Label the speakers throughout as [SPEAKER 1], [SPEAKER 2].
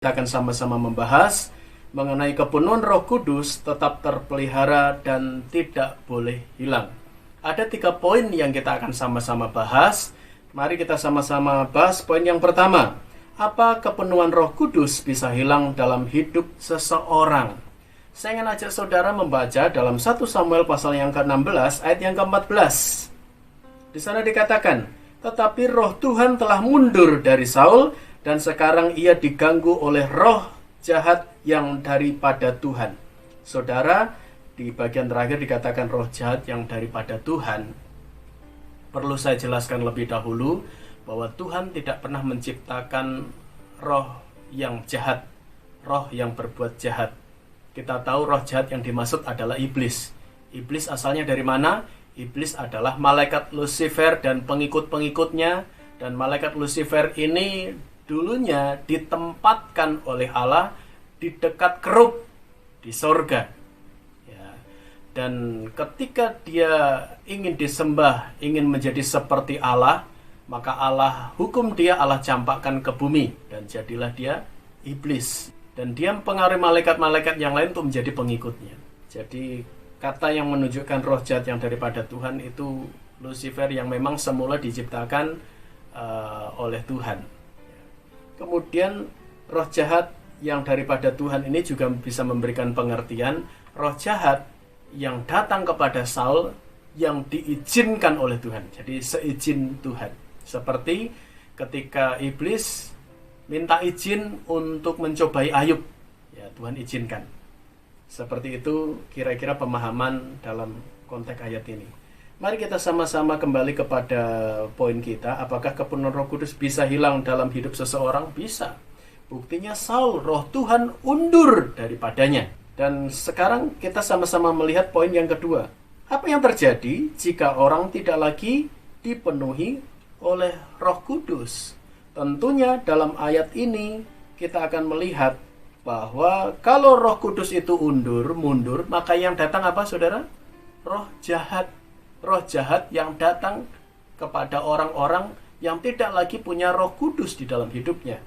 [SPEAKER 1] Kita akan sama-sama membahas mengenai kepenuhan Roh Kudus tetap terpelihara dan tidak boleh hilang. Ada 3 poin yang kita akan sama-sama bahas. Mari kita sama-sama bahas poin yang pertama. Apa kepenuhan Roh Kudus bisa hilang dalam hidup seseorang? Saya ingin ajak saudara membaca dalam 1 Samuel pasal yang ke-16 ayat yang ke-14. Di sana dikatakan, tetapi roh Tuhan telah mundur dari Saul dan sekarang ia diganggu oleh roh jahat yang daripada Tuhan. Saudara, di bagian terakhir dikatakan roh jahat yang daripada Tuhan. Perlu saya jelaskan lebih dahulu bahwa Tuhan tidak pernah menciptakan roh yang jahat, roh yang berbuat jahat. Kita tahu roh jahat yang dimaksud adalah iblis. Iblis asalnya dari mana? Iblis adalah malaikat Lucifer dan pengikut-pengikutnya. Dan malaikat Lucifer ini dulunya ditempatkan oleh Allah di dekat kerub di sorga. Ya. Dan ketika dia ingin disembah, ingin menjadi seperti Allah, maka Allah hukum dia, Allah campakkan ke bumi. Dan jadilah dia iblis. Dan dia mempengaruhi malaikat-malaikat yang lain untuk menjadi pengikutnya. Jadi kata yang menunjukkan roh jahat yang daripada Tuhan itu Lucifer yang memang semula diciptakan oleh Tuhan. Kemudian roh jahat yang daripada Tuhan ini juga bisa memberikan pengertian roh jahat yang datang kepada Saul yang diizinkan oleh Tuhan. Jadi seizin Tuhan. Seperti ketika iblis minta izin untuk mencobai Ayub. Ya, Tuhan izinkan. Seperti itu kira-kira pemahaman dalam konteks ayat ini. Mari kita sama-sama kembali kepada poin kita. Apakah kepenuhan Roh Kudus bisa hilang dalam hidup seseorang? Bisa. Buktinya Saul, roh Tuhan undur daripadanya. Dan sekarang kita sama-sama melihat poin yang kedua. Apa yang terjadi jika orang tidak lagi dipenuhi oleh Roh Kudus? Tentunya dalam ayat ini kita akan melihat bahwa kalau Roh Kudus itu mundur, maka yang datang apa, saudara? Roh jahat. Roh jahat yang datang kepada orang-orang yang tidak lagi punya Roh Kudus di dalam hidupnya.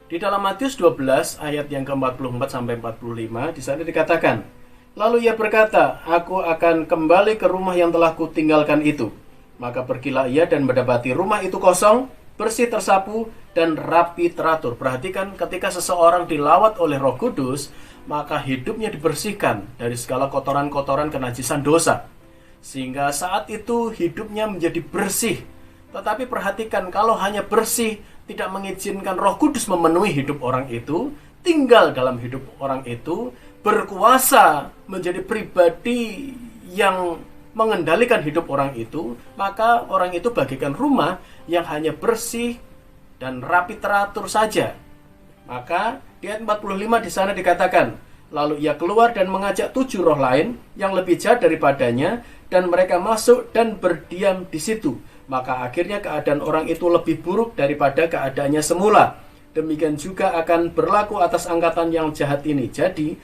[SPEAKER 1] Di dalam Matius 12 ayat yang ke-44 sampai 45 di sana dikatakan, lalu ia berkata, aku akan kembali ke rumah yang telah kutinggalkan itu. Maka pergilah ia dan mendapati rumah itu kosong, bersih tersapu dan rapi teratur. Perhatikan, ketika seseorang dilawat oleh Roh Kudus, maka hidupnya dibersihkan dari segala kotoran-kotoran kenajisan dosa. Sehingga saat itu hidupnya menjadi bersih. Tetapi perhatikan, kalau hanya bersih, tidak mengizinkan Roh Kudus memenuhi hidup orang itu, tinggal dalam hidup orang itu, berkuasa menjadi pribadi yang mengendalikan hidup orang itu, maka orang itu bagaikan rumah yang hanya bersih dan rapi teratur saja. Maka di ayat 45 di sana dikatakan, lalu ia keluar dan mengajak 7 roh lain yang lebih jahat daripadanya, dan mereka masuk dan berdiam di situ. Maka akhirnya keadaan orang itu lebih buruk daripada keadaannya semula. Demikian juga akan berlaku atas angkatan yang jahat ini. Jadi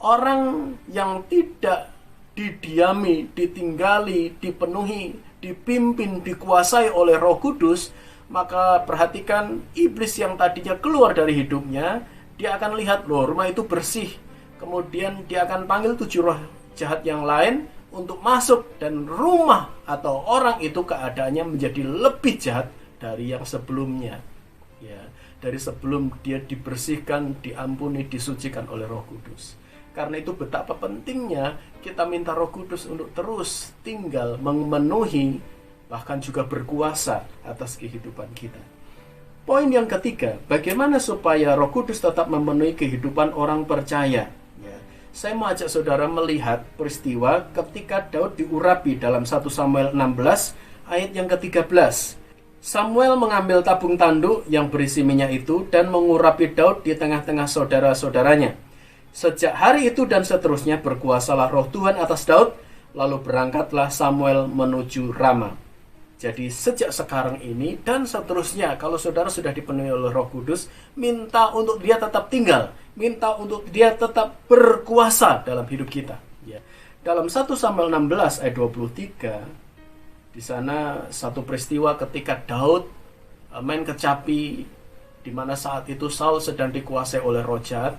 [SPEAKER 1] orang yang tidak didiami, ditinggali, dipenuhi, dipimpin, dikuasai oleh Roh Kudus, maka perhatikan, iblis yang tadinya keluar dari hidupnya, dia akan lihat, loh, rumah itu bersih. Kemudian dia akan panggil 7 roh jahat yang lain untuk masuk, dan rumah atau orang itu keadaannya menjadi lebih jahat dari yang sebelumnya. Ya, dari sebelum dia dibersihkan, diampuni, disucikan oleh Roh Kudus. Karena itu betapa pentingnya kita minta Roh Kudus untuk terus tinggal memenuhi, bahkan juga berkuasa atas kehidupan kita. Poin yang ketiga, bagaimana supaya Roh Kudus tetap memenuhi kehidupan orang percaya? Saya mau ajak saudara melihat peristiwa ketika Daud diurapi dalam 1 Samuel 16 ayat yang ke-13. Samuel mengambil tabung tanduk yang berisi minyak itu dan mengurapi Daud di tengah-tengah saudara-saudaranya. Sejak hari itu dan seterusnya berkuasalah roh Tuhan atas Daud, lalu berangkatlah Samuel menuju Rama. Jadi sejak sekarang ini dan seterusnya, kalau saudara sudah dipenuhi oleh Roh Kudus, minta untuk dia tetap tinggal, minta untuk dia tetap berkuasa dalam hidup kita. Ya. Dalam 1 Samuel 16 ayat 23, di sana satu peristiwa ketika Daud main kecapi di mana saat itu Saul sedang dikuasai oleh roh jahat.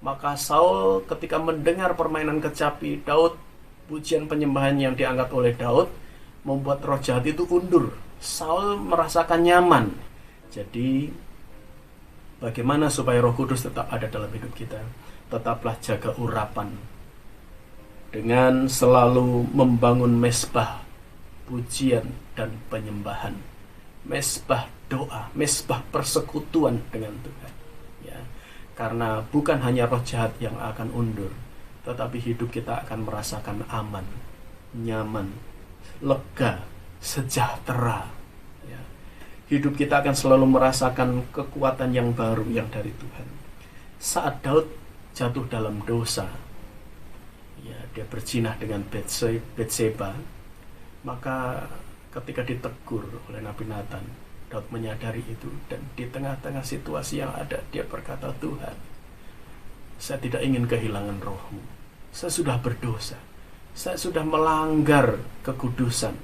[SPEAKER 1] Maka Saul ketika mendengar permainan kecapi Daud, pujian penyembahan yang diangkat oleh Daud, membuat roh jahat itu undur. Saul merasakan nyaman. Jadi bagaimana supaya Roh Kudus tetap ada dalam hidup kita? Tetaplah jaga urapan dengan selalu membangun mesbah pujian dan penyembahan, mesbah doa, mesbah persekutuan dengan Tuhan. Ya, karena bukan hanya roh jahat yang akan undur, tetapi hidup kita akan merasakan aman, nyaman, lega, sejahtera. Ya. Hidup kita akan selalu merasakan kekuatan yang baru yang dari Tuhan. Saat Daud jatuh dalam dosa, ya, dia berzinah dengan Batseba, maka ketika ditegur oleh Nabi Nathan, Daud menyadari itu, dan di tengah-tengah situasi yang ada dia berkata, Tuhan, saya tidak ingin kehilangan roh-Mu. Saya sudah berdosa, saya sudah melanggar kekudusan.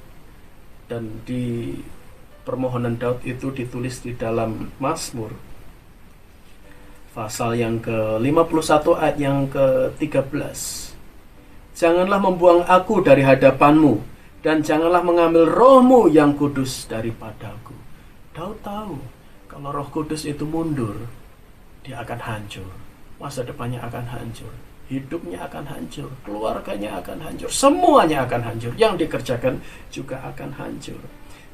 [SPEAKER 1] Dan di permohonan Daud itu ditulis di dalam Mazmur pasal yang ke-51 ayat yang ke-13. Janganlah membuang aku dari hadapan-Mu, dan janganlah mengambil roh-Mu yang kudus daripadaku. Daud tahu kalau Roh Kudus itu mundur, dia akan hancur. Masa depannya akan hancur, hidupnya akan hancur, keluarganya akan hancur, semuanya akan hancur, yang dikerjakan juga akan hancur.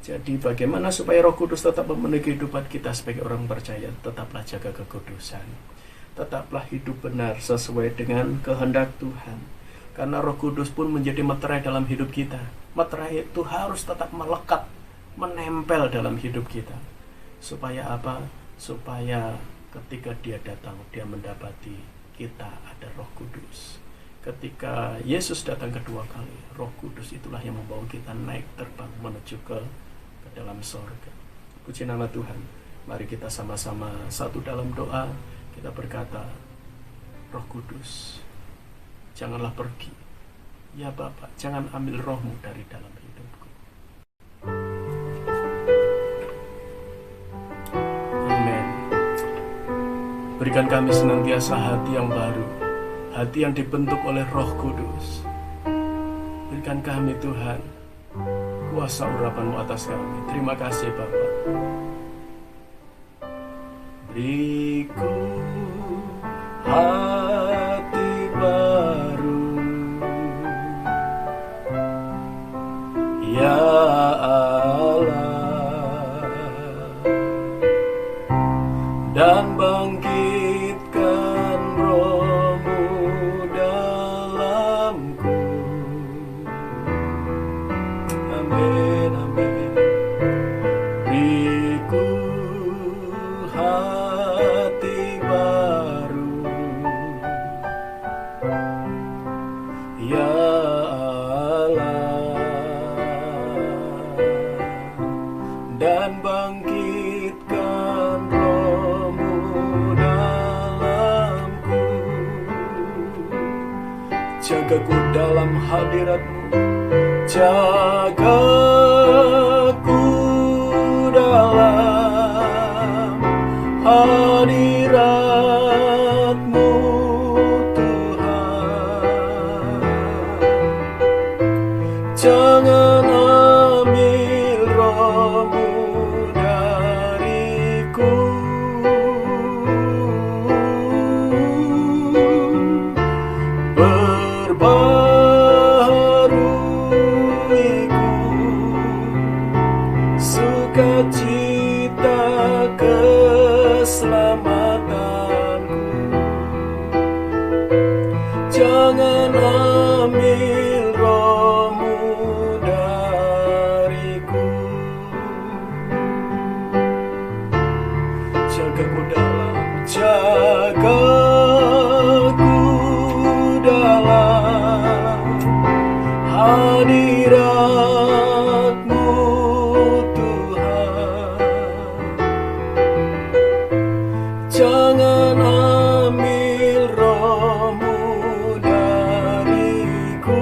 [SPEAKER 1] Jadi bagaimana supaya Roh Kudus tetap memenuhi kehidupan kita sebagai orang percaya? Tetaplah jaga kekudusan, tetaplah hidup benar sesuai dengan kehendak Tuhan. Karena Roh Kudus pun menjadi meterai dalam hidup kita. Meterai itu harus tetap melekat, menempel dalam hidup kita. Supaya apa? Supaya ketika dia datang, dia mendapati kita ada Roh Kudus. Ketika Yesus datang kedua kali, Roh Kudus itulah yang membawa kita naik terbang menuju ke dalam sorga. Puji nama Tuhan. Mari kita sama-sama satu dalam doa. Kita berkata, Roh Kudus, janganlah pergi. Ya Bapa, jangan ambil roh-Mu dari dalam hidupku. Amin. Berikan kami senantiasa hati yang baru, hati yang dibentuk oleh Roh Kudus. Berikan kami Tuhan kuasa urapan-Mu atas kami. Terima kasih Bapa. Beriku hati baru, ya Allah, dan bangkitkan roh-Mu dalamku. Amin, amin. Beriku hati baru, ya Allah, dan bangkitkan roh-Mu dalamku. Jagaku dalam hadirat-Mu, jagaku dalam hadirat-Mu Tuhan. Jangan ambil roh-Mu dariku. Perbaharuiku sukacita keselamatanku. Jangan ambil roh-Mu dariku. Jagaku dalam hadirat-Mu Tuhan. Jangan ambil roh-Mu dariku.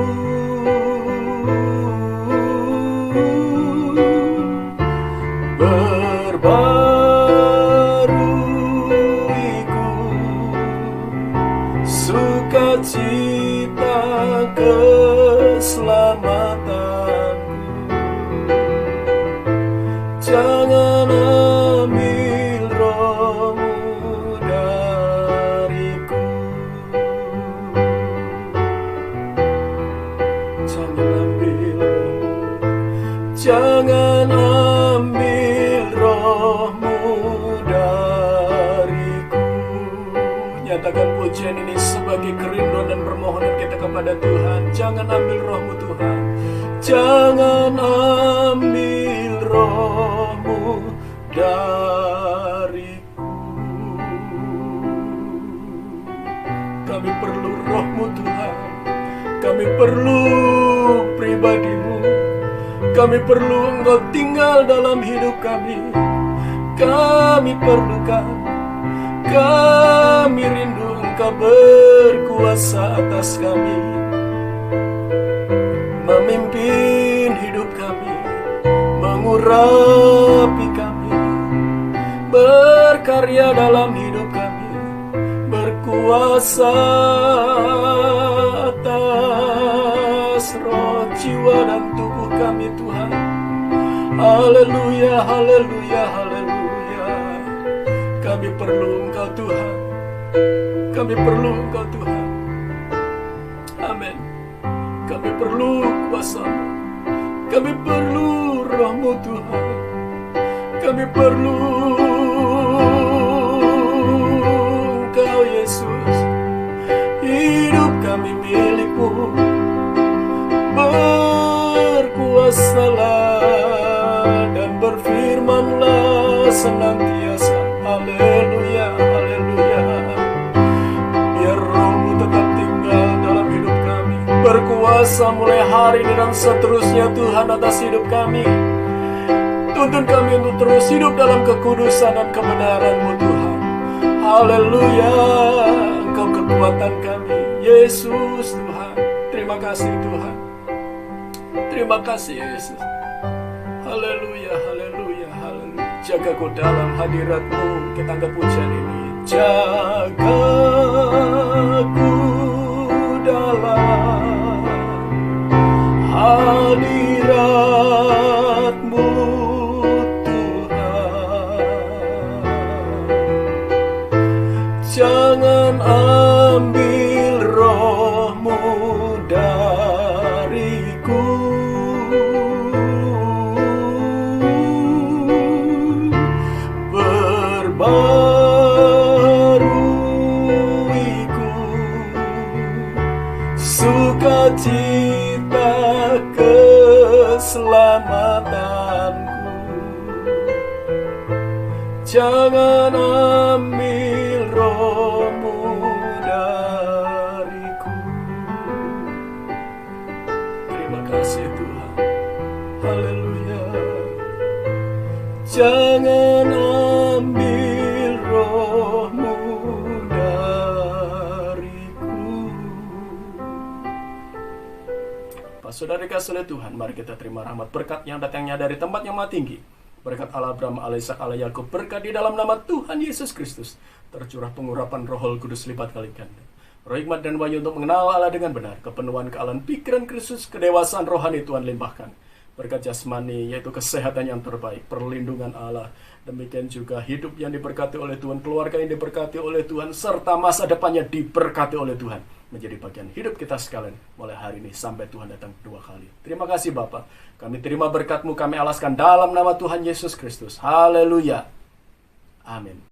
[SPEAKER 1] Berbaharuiku sukacita keselamatanku. Jangan ambil rohmu dariku. Jangan ambil rohmu, jangan ambil rohmu dariku. Nyatakan pujian ini sebagai kerinduan dan permohonan kita kepada Tuhan. Jangan ambil rohmu Tuhan, jangan ambil rohmu dariku. Kami perlu rohmu Tuhan, kami perlu pribadimu, kami perlu Engkau tinggal dalam hidup kami. Kami perlukan, kami rindu Engkau berkuasa atas kami, memimpin hidup kami, mengurapi kami, berkarya dalam hidup kami, berkuasa atas roh, jiwa, dan tubuh kami Tuhan. Haleluya, haleluya, haleluya. Kami perlu Engkau Tuhan, kami perlu Engkau Tuhan. Amin. Kami perlu kuasa-Mu, kami perlu roh-Mu Tuhan, kami perlu Engkau Yesus. Hidup kami milik-Mu, berkuasalah dan berfirmanlah senantiasa. Haleluya, haleluya. Biar roh-Mu tetap tinggal dalam hidup kami, berkuasa mulai hari ini dan seterusnya Tuhan atas hidup kami. Tuntun kami untuk terus hidup dalam kekudusan dan kebenaran-Mu Tuhan. Haleluya, Engkau kekuatan kami, Yesus Tuhan. Terima kasih Tuhan, terima kasih Yesus. Haleluya, haleluya, haleluya. Jagaku dalam hadirat-Mu. Kita angkat pujian ini. Jagaku dalam hadirat-Mu Tuhan. Jangan ambil roh-Mu dariku. Perbaruiku sukacita keselamatanku. Jangan ambil roh-Mu dariku. Terima kasih Tuhan. Haleluya. Jangan ambil roh-Mu dariku. Pak saudara kasih oleh Tuhan, mari kita terima rahmat berkat yang datangnya dari tempat yang maha tinggi. Berkat Allah Abraham, Allah Ishak, Allah Yakub, berkat di dalam nama Tuhan Yesus Kristus, tercurah pengurapan Roh Kudus lipat kali ganda. Roh hikmat dan wahyu untuk mengenal Allah dengan benar, kepenuhan kealahan pikiran Kristus, kedewasaan rohani Tuhan limpahkan. Berkat jasmani, yaitu kesehatan yang terbaik, perlindungan Allah. Demikian juga hidup yang diberkati oleh Tuhan, keluarga yang diberkati oleh Tuhan, serta masa depannya diberkati oleh Tuhan. Menjadi bagian hidup kita sekalian mulai hari ini sampai Tuhan datang kedua kali. Terima kasih Bapa. Kami terima berkat-Mu, kami alaskan dalam nama Tuhan Yesus Kristus. Haleluya. Amin.